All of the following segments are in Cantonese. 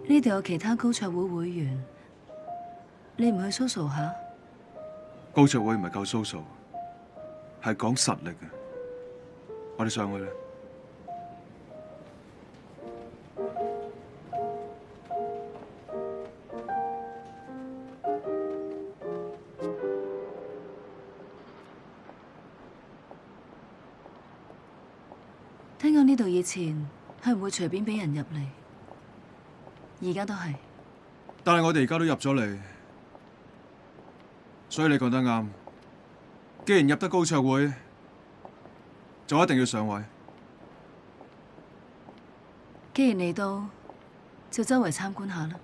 呢度有其他高桌會會員，你唔去 social 下？高桌會唔係夠 social，係講實力嘅。我哋上去啦。聽講呢度以前係唔會隨便俾人入嚟，而家都係。但係我哋而家都入咗嚟，所以你講得啱。既然入得高桌會，就一定要上位。既然嚟到，就周圍參觀下啦。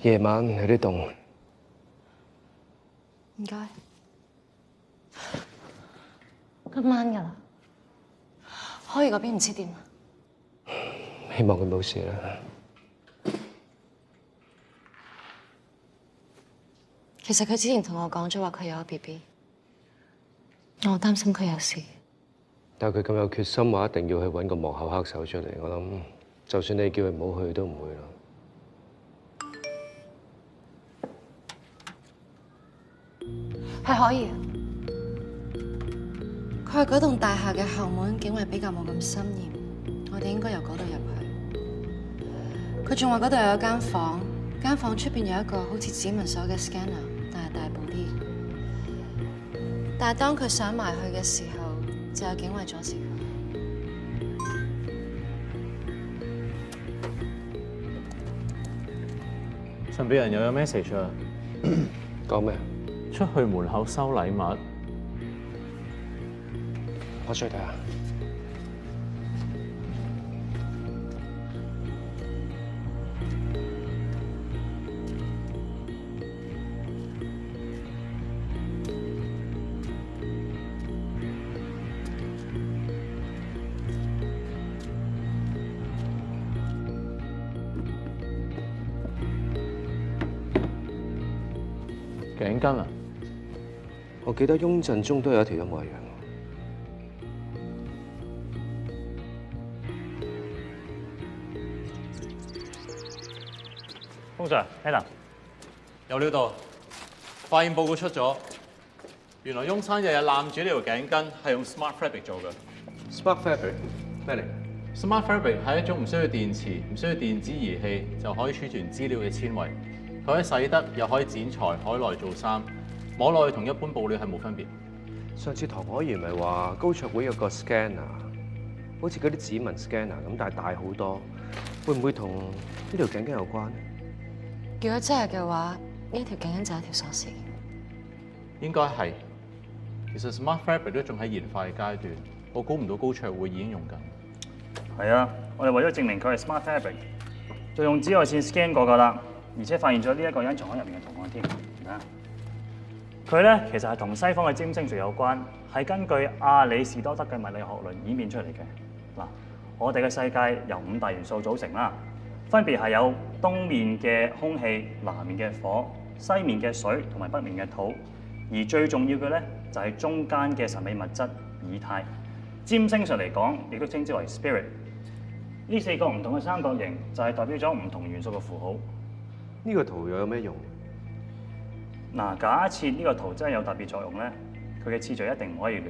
夜晚有啲凍，唔該。今晚㗎啦，開宇嗰邊唔知點啊？希望佢冇事啦。其實佢之前同我講咗話佢有個 BB，我擔心佢有事。但係佢咁有決心話，一定要去揾個幕後黑手出嚟。我諗，就算你叫佢唔好去，都唔會啦。係可以啊。佢話嗰棟大廈嘅後門警衛比較冇咁森嚴，我哋應該由嗰度入去。佢仲話嗰度有一間房，間房出邊有一個好似指紋鎖嘅 scanner， 但係大部啲。但係當佢上埋去嘅時候，就有警衛阻止佢。神秘人又有 message 啊？講咩？出去門口收禮物。我出去睇下。頸巾啊？我記得雍振中都有一條一模一樣。封 Sir，Adam， 有料到，化驗報告出咗，原來翁生日日攬住呢條頸巾係用 Smart Fabric 做嘅。Smart Fabric 咩嚟？Smart Fabric 係一種唔需要電池、唔需要電子儀器就可以儲存資料嘅纖維，佢可以洗得，又可以剪裁，可以攞嚟做衫，摸落去同一般布料係冇分別。上次唐可賢咪話高桌會有個 scanner， 好似嗰啲指紋 scanner 咁，但係大好多，會唔會同呢條頸巾有關？如果真係嘅話，呢條頸巾就係一條鎖匙。應該係。其實 Smart Fabric 都仲喺研發嘅階段，我估唔到高桌會已經用緊。係啊，我哋為咗證明佢係 Smart Fabric，就用紫外線 scan 過㗎啦，而且發現咗呢一個隱藏喺入面嘅圖案添。啊，佢咧其實係同西方嘅占星術有關，係根據阿里士多德嘅物理學論演變出嚟嘅。嗱，我哋嘅世界由5大元素組成啦，分別係有東面嘅空氣、南面嘅火、西面嘅水同埋北面嘅土，而最重要嘅咧就係中間嘅神秘物質以太。占星術嚟講，亦都稱之為 spirit。呢4個唔同嘅三角形就係代表咗唔同元素嘅符號。呢個圖又有咩用？嗱，假設呢個圖真係有特別作用咧，佢嘅次序一定唔可以亂。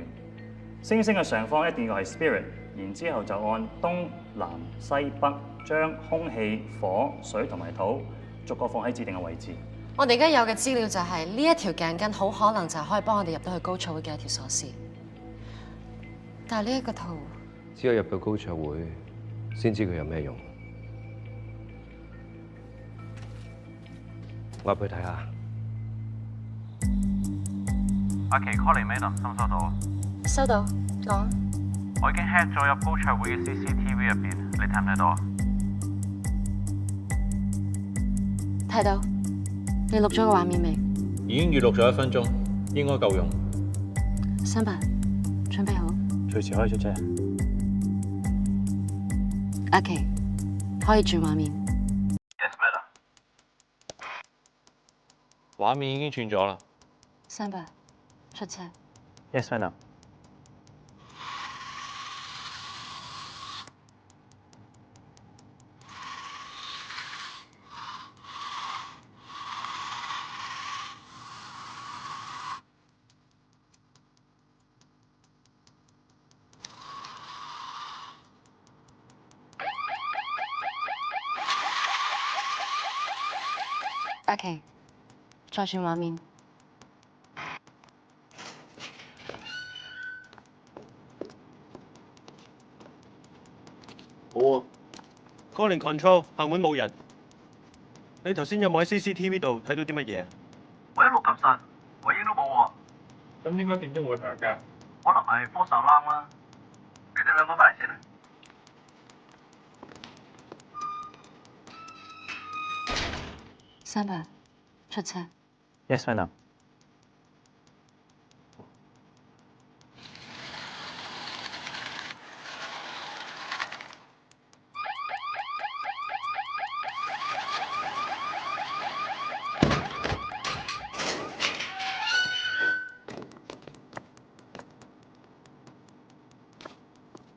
星星嘅上方一定要係 spirit， 然之後就按東南西北將空氣、火、水同埋土逐個放喺指定嘅位置。我哋而家有嘅資料就係呢一條頸巾好可能就係可以幫我哋入到去高潮會嘅一條鎖匙。但係呢一個圖，只有入到高卓會先知佢有咩用。我入去睇下。阿琪 call 你 Madam 收唔收到？收到，講啊。我已經 hack 咗入高卓會嘅 CCTV 入邊，你睇唔睇到啊？睇到。你錄咗個畫面未？已經預錄咗1分鐘，應該夠用。新伯，準備好？隨時可以出車。阿琪，可以轉畫面。Yes, Madam。畫面已經轉咗啦。新伯，出車。 Yes, Madam。阿琪，再轉畫面。好啊 ，Calling control， 後門冇人。你頭先有冇喺 CCTV 度睇到啲乜嘢？我一路撳實，回應都冇喎。咁點解電鐘會響㗎？可能係科手冷啦。你哋兩個翻嚟先啦。新伯，出車。 Yes, Madam。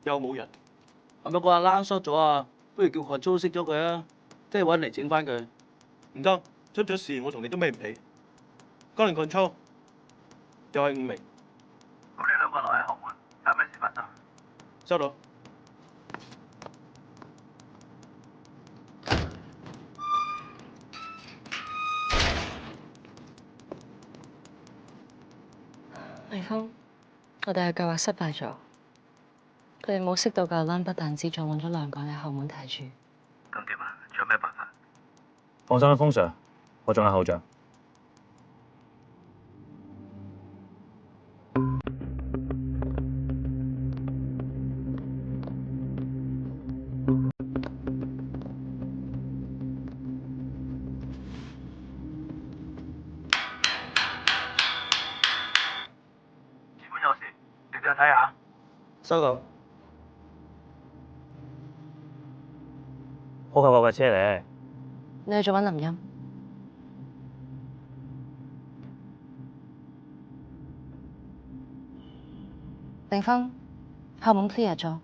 又冇人。係咪個阿冷縮咗啊？不如叫control熄咗佢啊，即係揾嚟整翻佢。唔得，出咗事我同你都孭唔起。Calling control， 又係5名。咁你兩個留喺後門，有咩事發生？收到。魏峰，我哋嘅計劃失敗咗。佢哋冇識到個 alarm， 不但止仲揾咗2個人喺後門睇住。咁點啊？仲有咩辦法？放心啦，封 Sir， 我仲有後着。前門有事，你哋去睇下。收到。好快架車嚟。你去做揾林音。定峰，後門 clear 咗。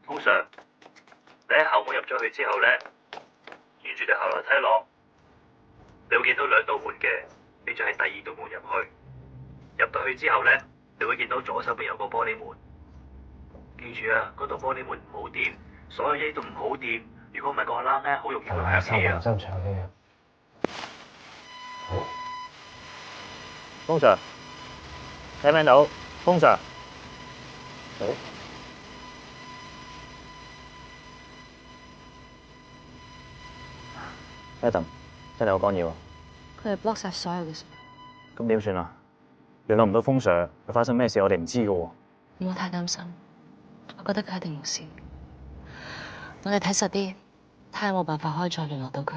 通常你喺後門入咗去之後咧，沿住條後樓梯落，你會見到2道門嘅，你就喺第2道門入去。入到去之後咧，你會見到左手邊有個玻璃門。記住啊，嗰道玻璃門唔好掂，所有嘢都唔好掂。如果唔係個冷咧，好容易會響起啊。真長氣啊！封 Sir， 聽唔聽到？封 Sir。Madam， 真係好干擾啊！佢哋 block 晒所有嘅信。咁點算啊？聯絡唔到封 Sir，佢發生咩事我哋唔知㗎喎。唔好太擔心，我覺得佢一定冇事。我哋睇實啲，睇下有冇辦法可以再聯絡到佢。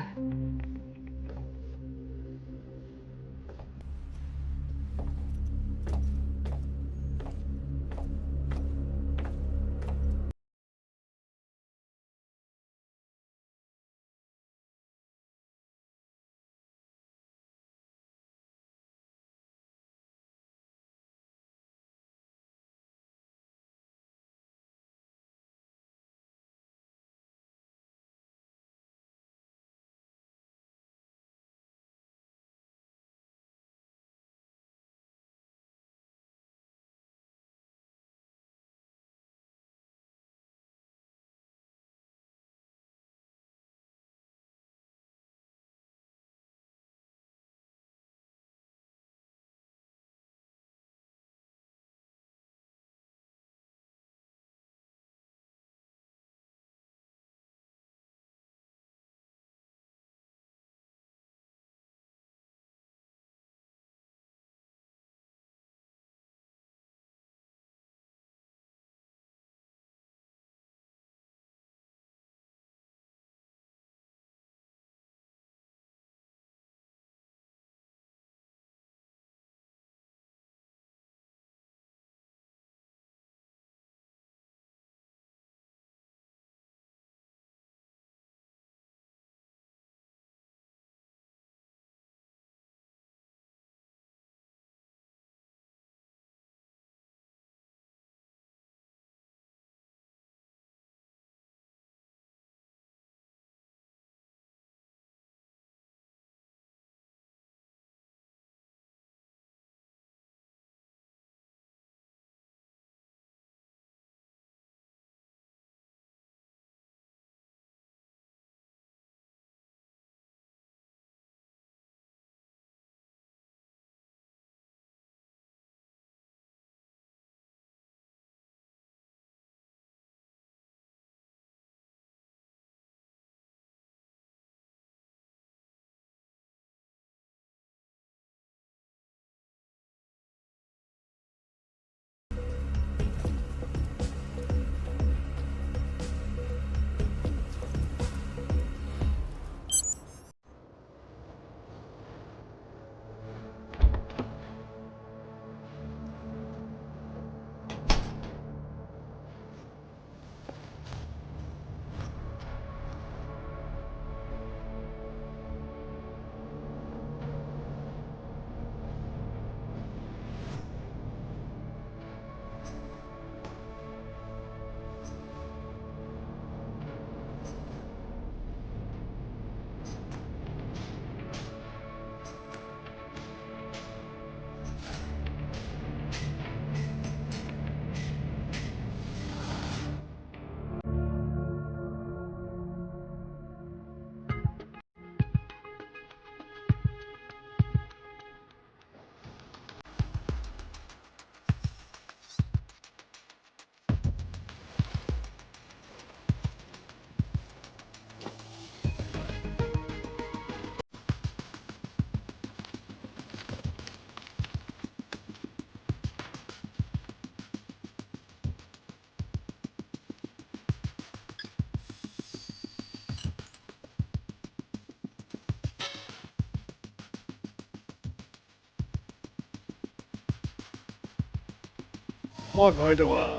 開唔開到啊？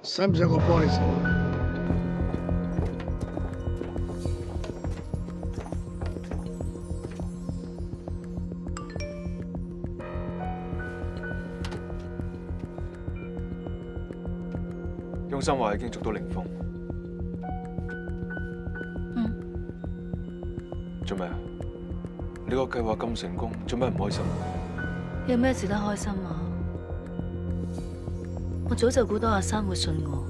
使唔使我幫你手啊？雍生話已經捉到凌峰。做咩啊？你個計劃咁成功，做咩唔開心？有咩值得開心啊？我早就估到阿生會信我。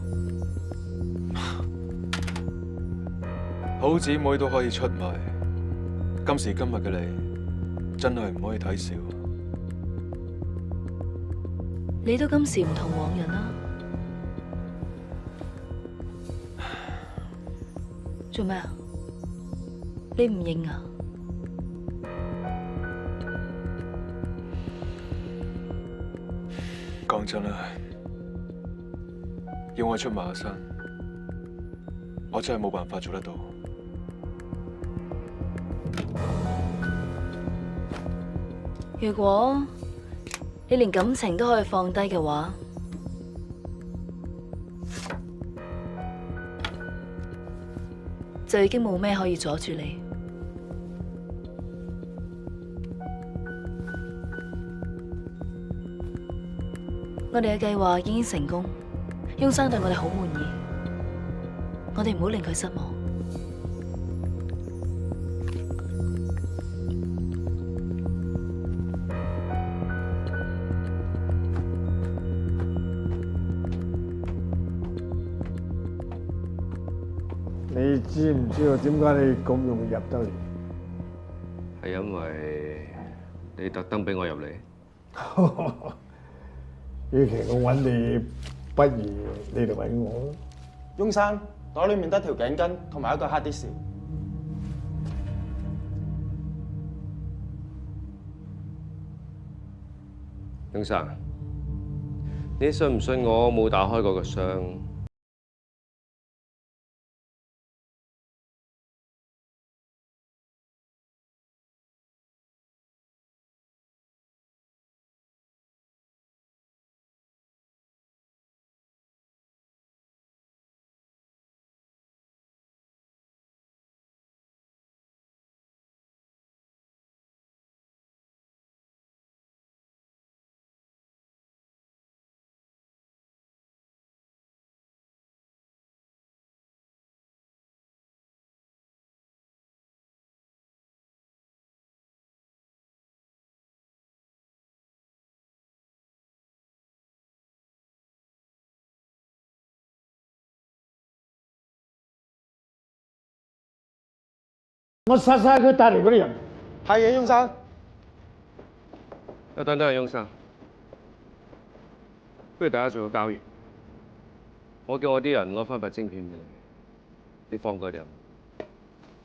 好姊妹都可以出賣，今時今日嘅你真係唔可以睇小。你都今時唔同往日啦。做咩啊？你唔認啊？講真啦，要我出賣阿生，我真係冇辦法做得到。如果你連感情都可以放低嘅話，就已經冇咩可以阻住你。我哋嘅計劃已經成功，雍生對我哋好滿意，我哋唔好令佢失望。你知唔知道點解你咁容易入得嚟？係因為你特登俾我入嚟。與其我揾你，不如你嚟揾我咯。雍生，袋裏面得條頸巾同埋一個黑啲士。雍生，你信唔信我冇打開嗰個箱？我殺晒佢帶嚟嗰啲人。係嘅，雍生。等等，雍生，不如大家做個交易。我叫我啲人攞翻塊晶片俾你，你放佢哋。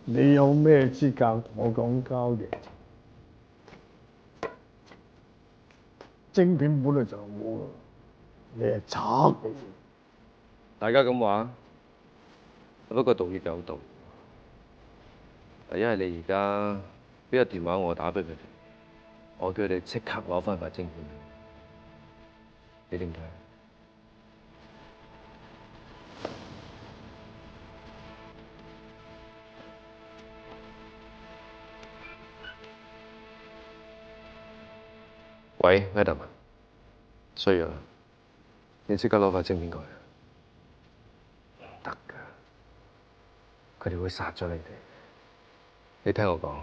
你有咩資格同我講交易？晶片本來就冇啦，你係賊嚟。大家咁話，不過道亦有道。因為你而家俾個電話我打俾佢哋，我叫佢哋即刻攞翻塊晶片。你點睇？喂 ，Madam， 需要啦，你即刻攞塊晶片過嚟。唔得㗎，佢哋會殺咗你哋。你聽我講，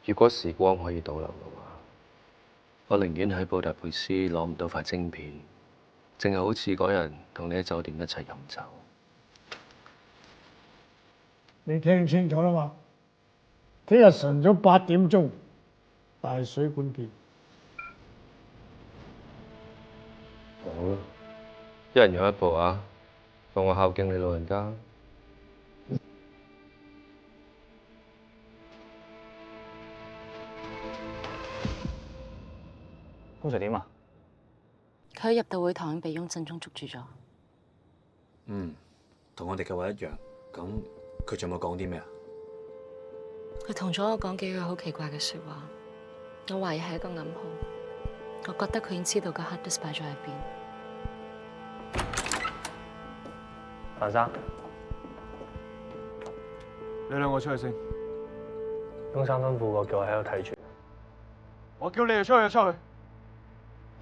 如果時光可以倒流嘅話，我寧願喺布達佩斯攞唔到塊晶片，淨係好似嗰日同你喺酒店一齊飲酒。你聽清楚啦嘛？聽日晨早8點鐘，大水管見。好啦，一人有一部啊，當我孝敬你老人家。公 Sir 點啊？佢入到會堂被雍振中捉住咗。同我哋計劃一樣。咁佢仲有冇講啲咩啊？佢同咗我講幾句好奇怪嘅説話，我懷疑係一個暗號。我覺得佢已經知道個 hard disk 擺咗喺邊。陳生，你兩個出去先。中山吩咐我叫我喺度睇住。我叫你哋出去就出去，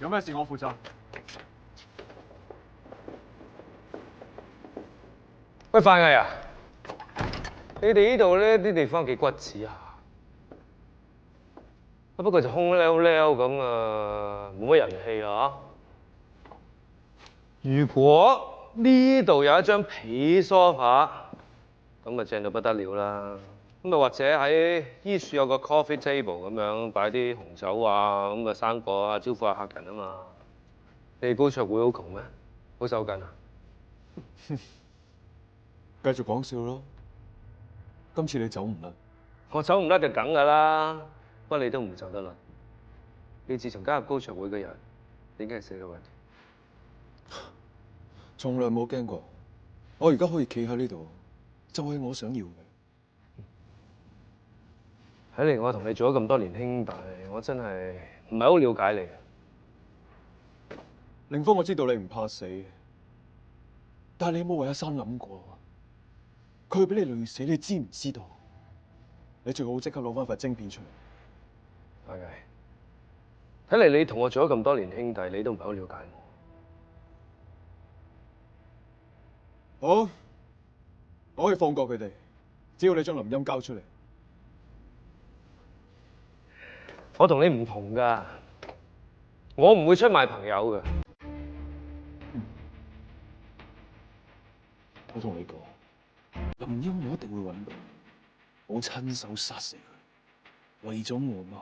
有咩事我負責。喂，范毅啊，你哋呢度咧啲地方幾骨子啊？不過就空溜溜咁啊，冇乜人氣啊。如果呢度有一張皮梳化，咁啊正到不得了啦。咁啊或者喺依處有個 coffee table 咁樣擺啲紅酒啊，咁啊生果啊，招呼下客人啊嘛。你哋高桌會好窮咩？好手緊啊？繼續講笑咯。今次你走唔甩。我走唔甩就梗㗎啦，不過你都唔走得啦。你自從加入高桌會嘅人，已經係死咗運。從來冇驚過。我而家可以企喺呢度，就係我想要嘅。睇嚟我同你做咗咁多年兄弟，我真係唔係好了解你。凌峰，我知道你唔怕死，但係你有冇為阿珊諗過？佢會俾你累死，你知唔知道？你最好即刻攞翻塊晶片出嚟。大計，睇嚟你同我做咗咁多年兄弟，你都唔係好了解我。好，我可以放過佢哋，只要你將林音交出嚟。我同你唔同㗎，我唔會出賣朋友㗎。我同你講，林音我一定會揾到，我親手殺死佢，為咗我媽。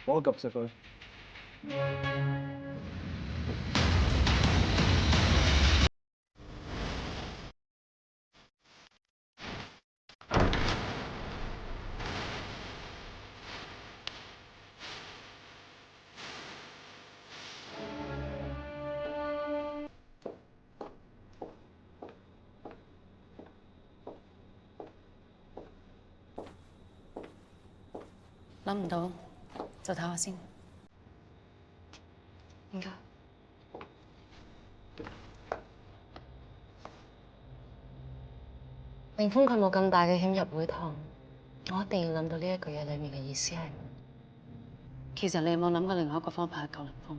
我及實佢。諗唔到就唞下先。唔該。凌峰佢冇咁大嘅險入會堂，我一定要諗到呢一句嘢裡面嘅意思係。其實你有冇諗過另外一個方法去救凌峰？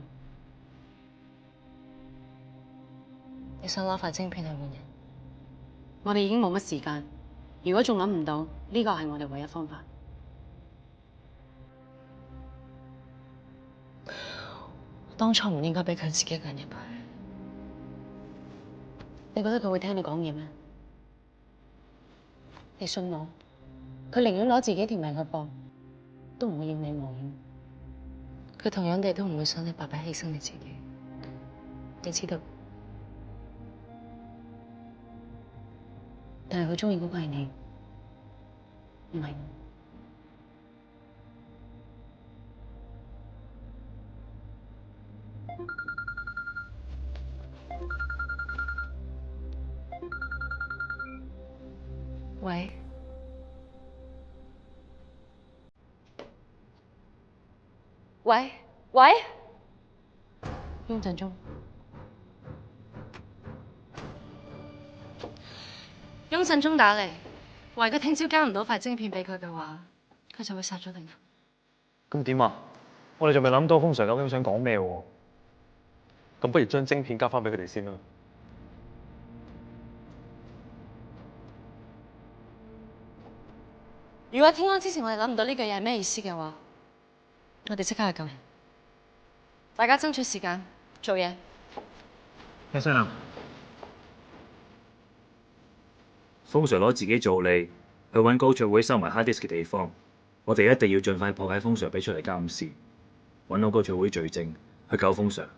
你想攞塊晶片去換人？我哋已經冇乜時間，如果仲諗唔到，呢個係我哋唯一方法。當初唔應該俾佢自己一個人入去。你覺得佢會聽你講嘢咩？你信我，佢寧願攞自己條命去搏，都唔會認你冒險。佢同樣地都唔會想你白白犧牲你自己。你知道？但係佢中意嗰個係你，唔係我。喂，喂，喂，雍振中，雍振中打嚟，話如果聽朝交唔到塊晶片俾佢嘅話，佢就會殺咗你。咁點啊？我哋仲未諗到封 Sir 究竟想講咩喎？咁不如將晶片交翻俾佢哋先啦。如果天光之前我哋諗唔到呢句嘢係咩意思嘅話，我哋即刻去救人。大家爭取時間做嘢。聽聲啦。封 Sir 攞自己做利，去揾高卓會收埋 hard disk 嘅地方，我哋一定要盡快破解封 Sir 俾出嚟監視，揾到高卓會罪證，去救封 Sir。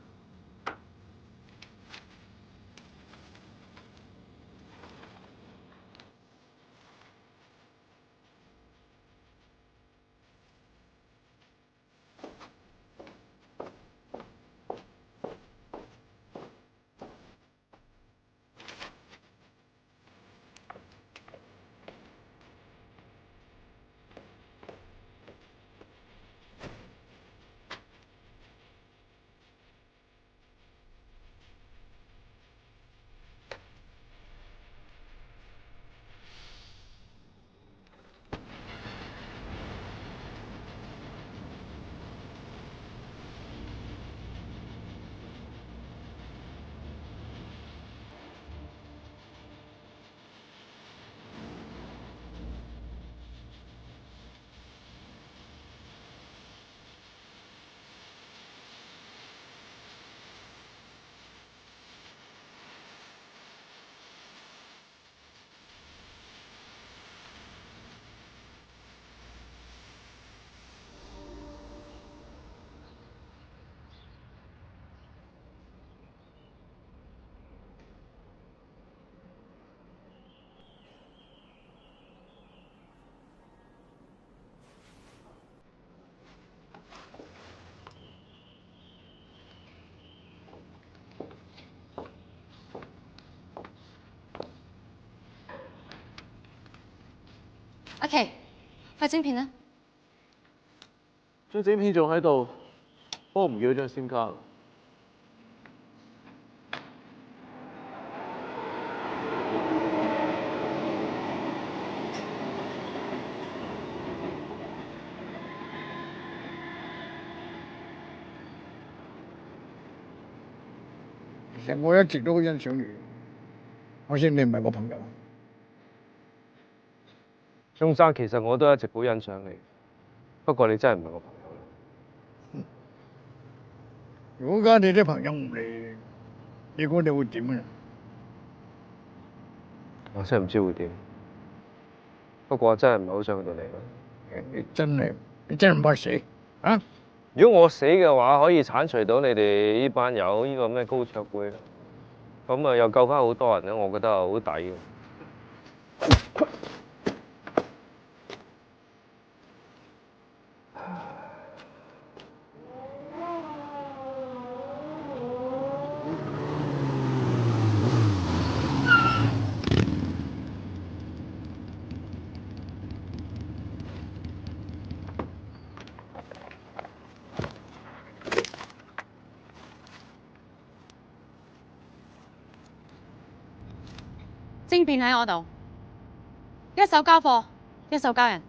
阿琪，塊晶片呢？張晶片仲喺度，不過唔要張 SIM 卡啦。其實我一直都好欣賞你，可惜你唔係我朋友。鐘生，其實我都一直好欣賞你，不過你真係唔係我朋友。如果家你啲朋友唔嚟，你估你會點啊？我真係唔知會點，不過我真係唔係好想佢哋嚟咯。你真係唔怕死啊？如果我死嘅話，可以剷除到你哋呢班友呢個咩高卓會，咁啊又救翻好多人咧，我覺得係好抵嘅。晶片喺我度，一手交貨，一手交人。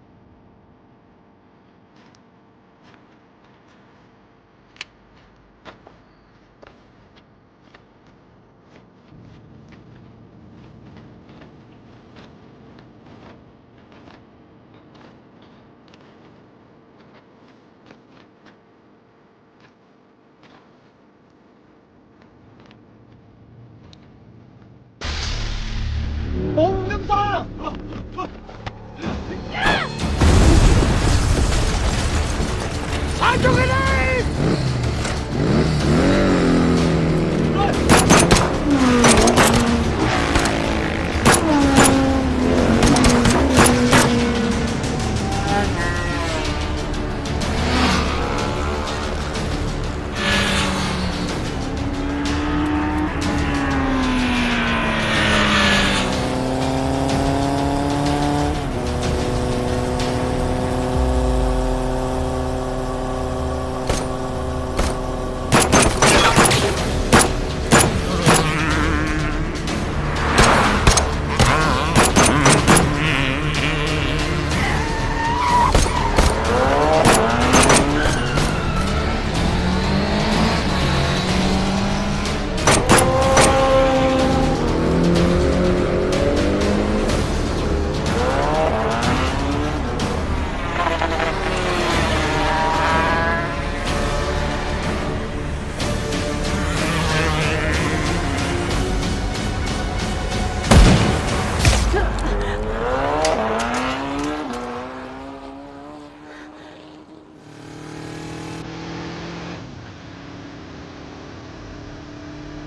冇咁多，殺咗佢哋！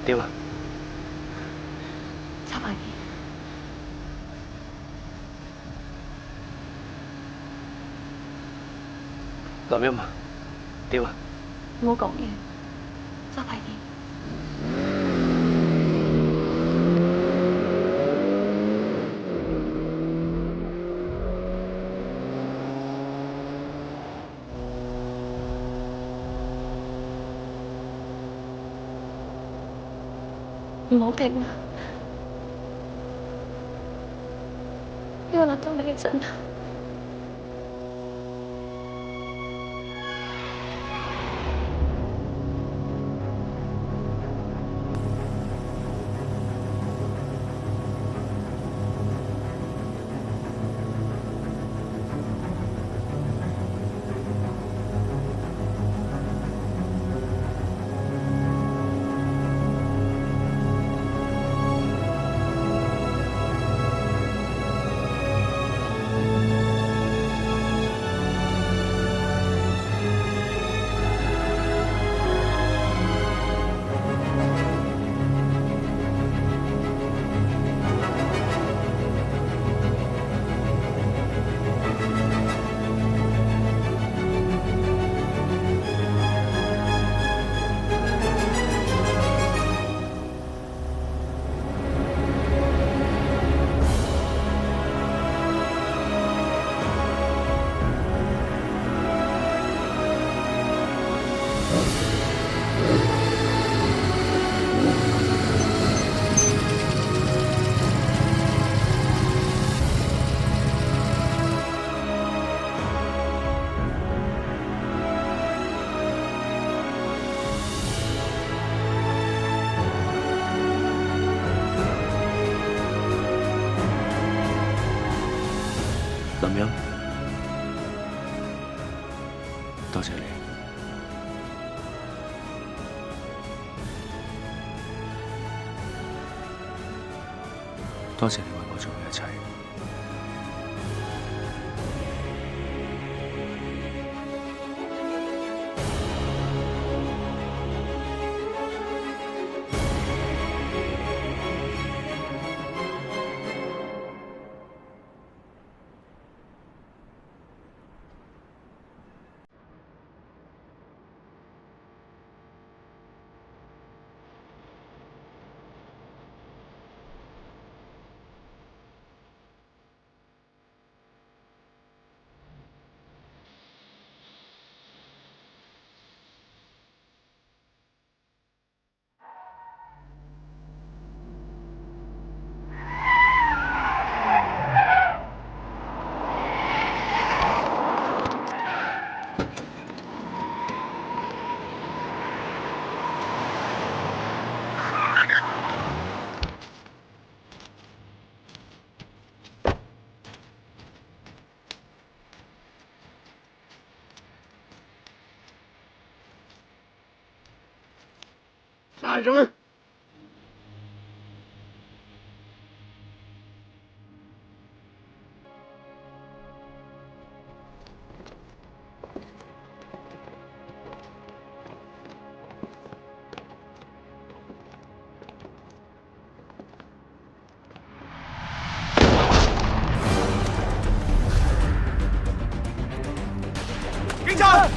點啊？插埋林音啊？點啊？唔好講嘢，揸快啲。唔好勁啊！要我等你一陣。咁樣，多謝你。多謝你為我做嘅一切。晒咗佢。警察！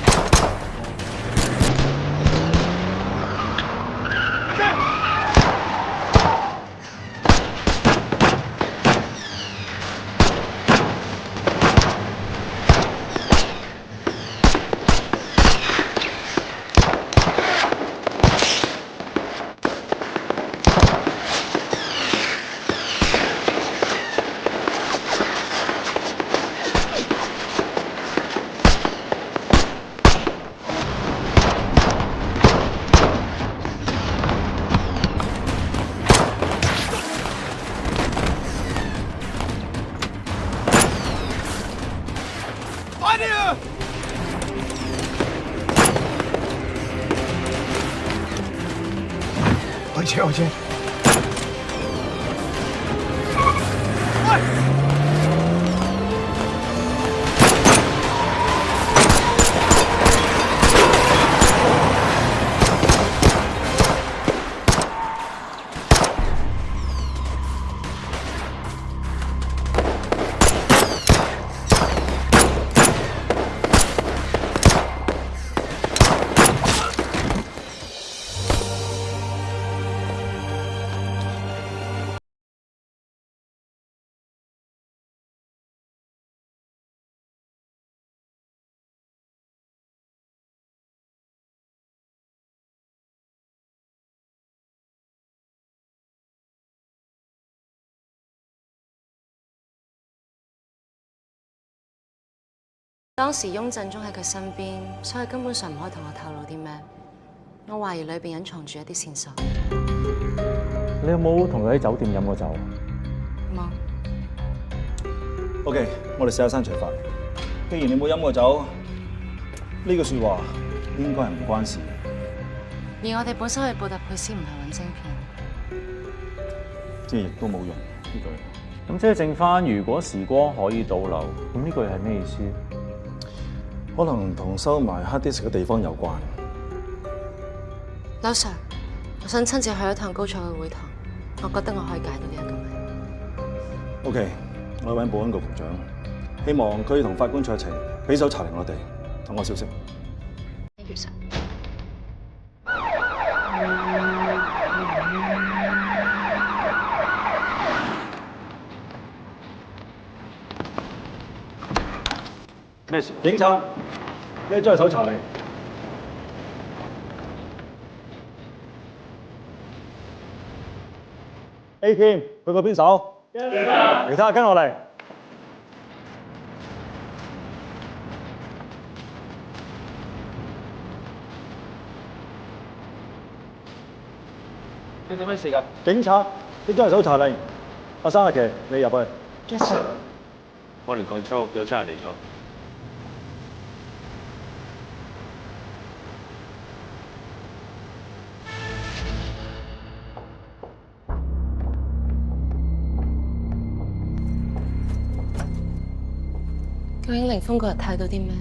快啲啊！開車開車。當時翁振中喺佢身邊，所以根本上唔可以同我透露啲咩。我懷疑裏邊隱藏住一啲線索。你有冇同佢喺酒店飲過酒？冇。OK，我哋試下刪除法。既然你冇飲過酒，呢句説話應該係唔關事。而我哋本身去布達佩斯唔係揾晶片，即係亦都冇用呢句。咁即係剩翻，如果時光可以倒流，咁呢句係咩意思？可能同收埋 hard disk 嘅地方有關。劉 Sir， 我想親自去一趟高賽嘅會堂，我覺得我可以解到呢一個謎。OK， 我去揾保安局局長，希望佢同法官酌情俾手查令我哋，等我消息。Thank you, sir。咩事？警察，呢張係搜查令。A team 去過邊手？其他跟落嚟。你做咩事㗎？警察，呢張係搜查令。阿生阿琪，你入去。Yes sir。我連廣州都真係嚟咗。究竟凌峰嗰日睇到啲咩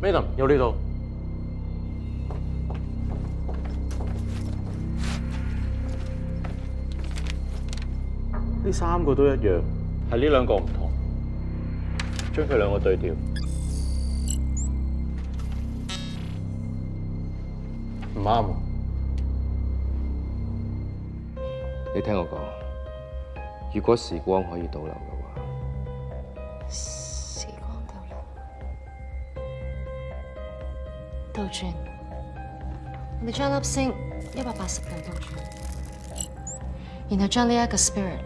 ？Madam 有呢度。呢3個都一樣，係呢2個唔同。將佢2個對調。唔啱喎。你聽我講，如果時光可以倒流嘅話，時光倒流，倒轉，我哋將粒星180度倒轉，然後將呢一個 spirit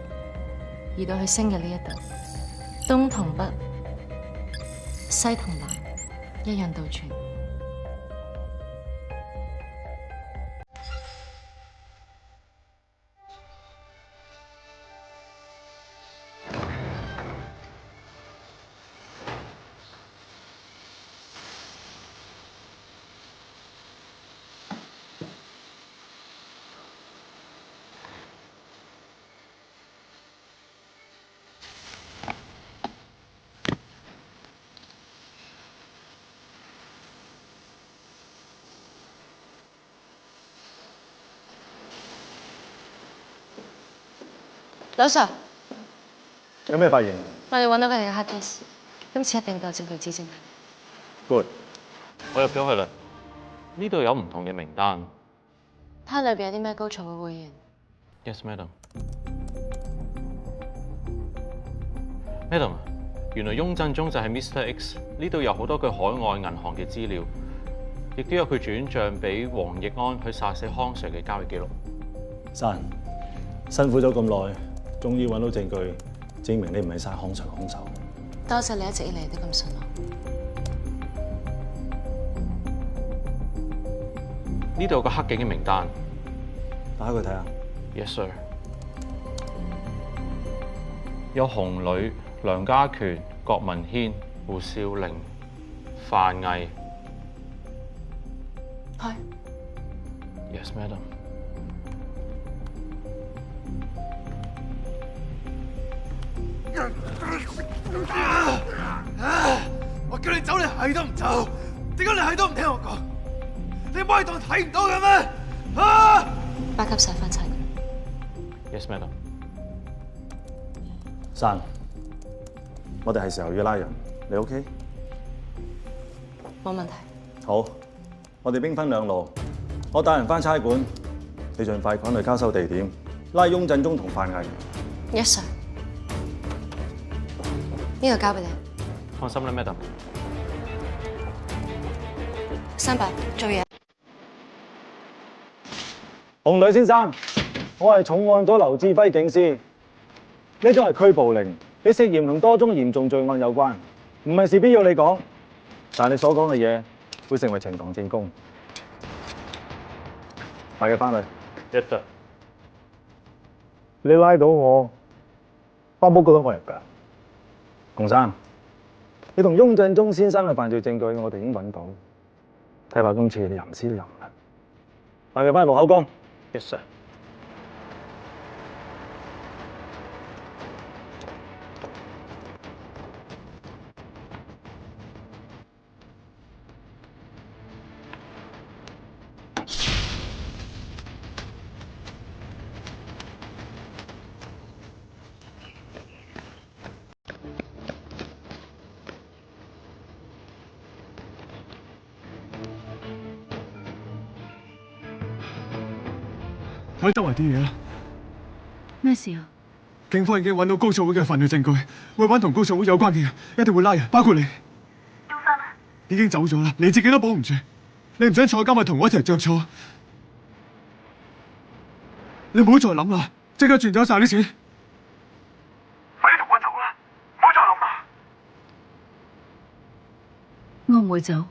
移到去星嘅呢一度，東同北、西同南一樣倒轉。老 Sir， 有咩發現？我哋揾到佢哋嘅 hard disk， 今次一定夠證據指證佢。Good。我入咗去啦。呢度有唔同嘅名單。睇下裏邊有啲咩高層嘅會員。Yes, madam. Madam， 原來雍振中就係 Mr. X， 呢度有好多佢海外銀行嘅資料，亦都有佢轉帳俾黃奕安去殺死康 Sir 嘅交易記錄。山，辛苦咗咁耐，終於揾到證據，證明你唔係殺康 Sir 嘅兇手。多謝你一直以嚟都咁信我。呢度有個黑警嘅名單，打開佢睇下。Yes, sir。有洪磊、梁家權、郭文軒、胡少玲、范毅。係。Yes, madam。我叫你走，你係都唔走，點解你係都唔聽我講？你唔可以當睇唔到嘅咩？啊！8級細翻齊。Yes, madam。山，我哋係時候要拉人，你 OK？ 冇問題。好，我哋兵分2路，我帶人翻差館，你盡快趕去交收地點，拉雍振中同范毅。Yes, sir。呢個交俾你。放心啦 ，madam。300，做嘢。洪磊先生，我係重案組劉志輝警司，呢宗係拘捕令，你涉嫌同多宗嚴重罪案有關，唔係事必要你講，但係你所講嘅嘢會成為呈堂證供。帶佢翻去。一得。你拉到我，花冇告到我入㗎。洪生，你同雍振中先生嘅犯罪證據我哋已經揾到，睇怕今次你吟詩都吟唔甩。帶佢翻去錄口供。Yes, sir。睇周圍啲嘢啦。咩事啊？警方已經揾到高訴會嘅犯罪證據，會揾同高訴會有關嘅人，一定會拉人，包括你。中山啊！已經走咗啦，你自己都保唔住。你唔想坐監咪同我一齊着草。你唔好再諗啦，即刻轉走晒啲錢。快啲同我走啦，唔好再諗啦。我唔會走。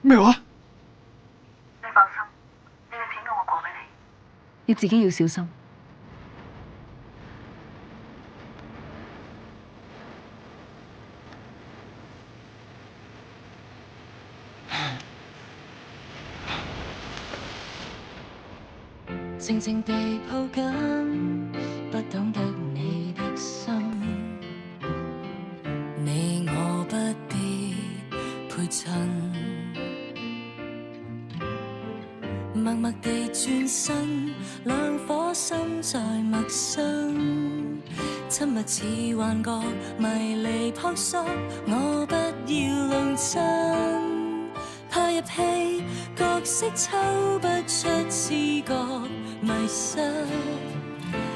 咩話？你自己要小心。靜靜地抱緊，不懂得你的心，你我不必陪襯，默默地轉身，兩顆心在陌生，親密似幻覺，迷離撲朔，我不要弄真。怕入戲，角色抽不出知覺迷失，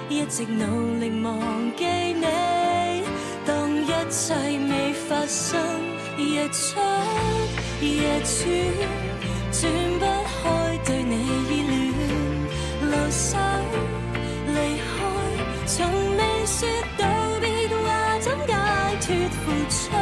一直努力忘記你，當一切未發生，日出夜轉，轉不開對你依戀，留守離開，從未說道別，話怎解脫付出。